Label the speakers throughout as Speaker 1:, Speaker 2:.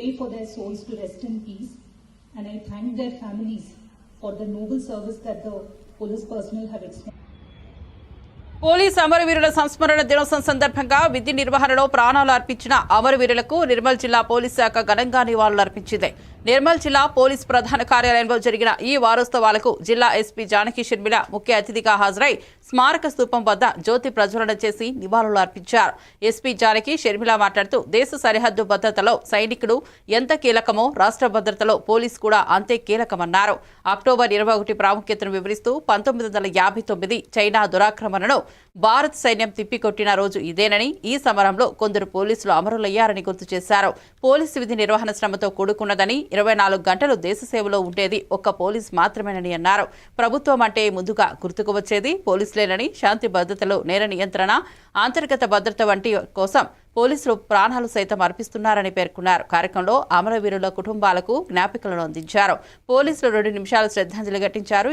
Speaker 1: pray for their souls to rest in peace, and I thank their families for the noble service that the police personnel have extended.
Speaker 2: Police అమరవీరుల సంస్మరణ దినోత్సవం సందర్భంగా విధి నిర్వహణలో ప్రాణాలు అర్పించిన అమరవీరులకు నిర్మల్ జిల్లా పోలీస్ శాఖ ఘనంగా నివాళులు అర్పించింది. నిర్మల్ జిల్లా పోలీస్ ప్రధాన కార్యాలయంలో జరిగిన ఈ వారోత్సవాలకు జిల్లా ఎస్పీ జానకి షర్మిల ముఖ్య అతిథిగా హాజరై స్మారక స్తూపం వద్ద జ్యోతి ప్రజ్వలన చేసి నివాళులు అర్పించారు. ఎస్పీ జానకి షర్మిల మాట్లాడుతూ దేశ సరిహద్దు భద్రతలో సైనికుడు ఎంత కీలకమో రాష్ట్ర భద్రతలో పోలీసు కూడా అంతే కీలకమన్నారు. అక్టోబర్ 21 ప్రాముఖ్యతను వివరిస్తూ 1959 చైనా దురాక్రమణను భారత్ సైన్యం తిప్పికొట్టిన రోజు ఇదేనని, ఈ సమరంలో కొందరు పోలీసులు అమరులయ్యారని గుర్తు చేశారు. పోలీసు విధి నిర్వహణ శ్రమతో కూడుకున్నదని, 24 గంటలు దేశ సేవలో ఉండేది ఒక్క పోలీసు మాత్రమేనని అన్నారు. ప్రభుత్వం అంటే ముందుగా గుర్తుకు వచ్చేది పోలీసులేనని, శాంతి భద్రతలు, నేర నియంత్రణ, అంతర్గత భద్రత వంటి కోసం పోలీసులు ప్రాణాలు సైతం అర్పిస్తున్నారని పేర్కొన్నారు. కార్యక్రమంలో అమరవీరుల కుటుంబాలకు జ్ఞాపికలను అందించారు. పోలీసులు 2 నిమిషాలు శ్రద్ధాంజలి ఘటించారు.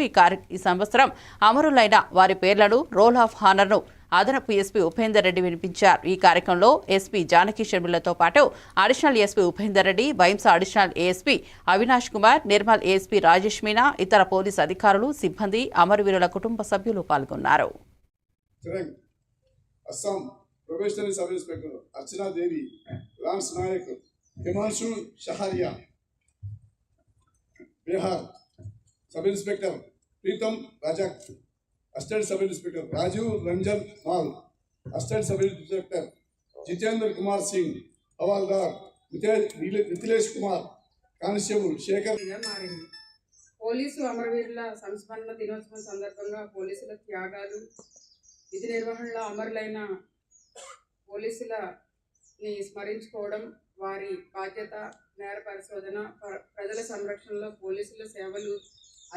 Speaker 2: ఈ సంవత్సరం అమరులైన వారి పేర్లను, రోల్ ఆఫ్ హానర్ను అదనపు ఎస్పీ ఉపేందర్ రెడ్డి వినిపించారు. ఈ కార్యక్రమంలో ఎస్పీ జానకి షర్మిలతో పాటు additional SP Upender Reddy, Bhainsa additional ASP Avinash Kumar, Nirmal ASP Rajesh Meena, ఇతర పోలీసు అధికారులు, సిబ్బంది, అమరవీరుల కుటుంబ సభ్యులు పాల్గొన్నారు.
Speaker 3: Probationary sub inspector Archana Devi, lance Naik Himanshu Shaharia, Bihar sub inspector Pritam Rajak, assistant sub inspector Rajiv Ranjan Mal, assistant sub inspector Jitendra Kumar Singh, havaldar Mithilesh Kumar, constable Shekhar.
Speaker 4: Police అమరవీరుల సంస్మరణ దినోత్సవం సందర్భంగా పోలీసుల త్యాగాలు, విధి నిర్వహణలో అమరులైన పోలీసులని స్మరించుకోవడం, వారి బాధ్యత, నేర పరిశోధన, ప్రజల సంరక్షణలో పోలీసుల సేవలు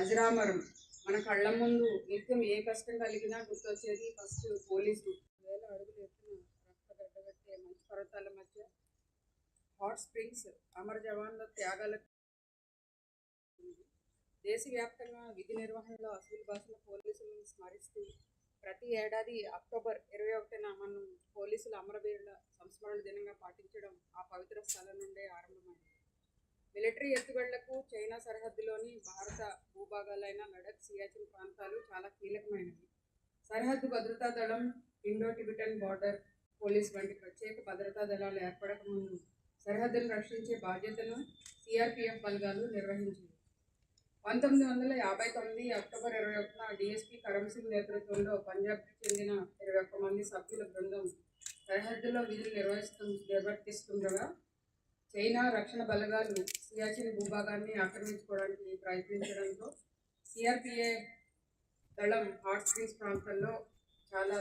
Speaker 4: అజరామరం. మన కళ్ళ ముందు నిత్యం ఏ కష్టం కలిగినా గుర్తొచ్చేది ఫస్ట్ పోలీసు. 1000 అడుగులు ఎత్తున రక్తగడ్డగట్టే మంచు పర్వతాల మధ్య హాట్ స్ప్రింగ్స్ అమర జవాన్ల త్యాగాలకు దేశవ్యాప్తంగా విధి నిర్వహణలో అసలు భాషల పోలీసులను స్మరిస్తూ ప్రతి ఏడాది అక్టోబర్ 21న మనం పోలీసుల అమరవీరుల సంస్మరణ దినంగా పాటించడం ఆ పవిత్ర స్థలం నుండే ఆరంభమైంది. మిలిటరీ ఎత్తుగడలకు చైనా సరిహద్దులోని భారత భూభాగాలైన లడఖ్, సియాచిన్ ప్రాంతాలు చాలా కీలకమైనవి. సరిహద్దు భద్రతా దళం, ఇండో టిబెటన్ బార్డర్ పోలీస్ వంటి ప్రత్యేక భద్రతా దళాలు ఏర్పడక ముందు సరిహద్దును రక్షించే బాధ్యతను సిఆర్పిఎఫ్ బలగాలు నిర్వహించింది. 1959 అక్టోబర్ 21న డిఎస్పీ కరమ్ సింగ్ నేతృత్వంలో పంజాబ్కి చెందిన 21 మంది సభ్యుల బృందం సరిహద్దులో విధులు నిర్వర్తిస్తుండగా చైనా రక్షణ బలగాలు సియాచిన్ భూభాగాన్ని ఆక్రమించుకోవడానికి ప్రయత్నించడంతో సిఆర్పిఎఫ్ దళం హాట్ స్ప్రింగ్స్ ప్రాంతంలో చాలా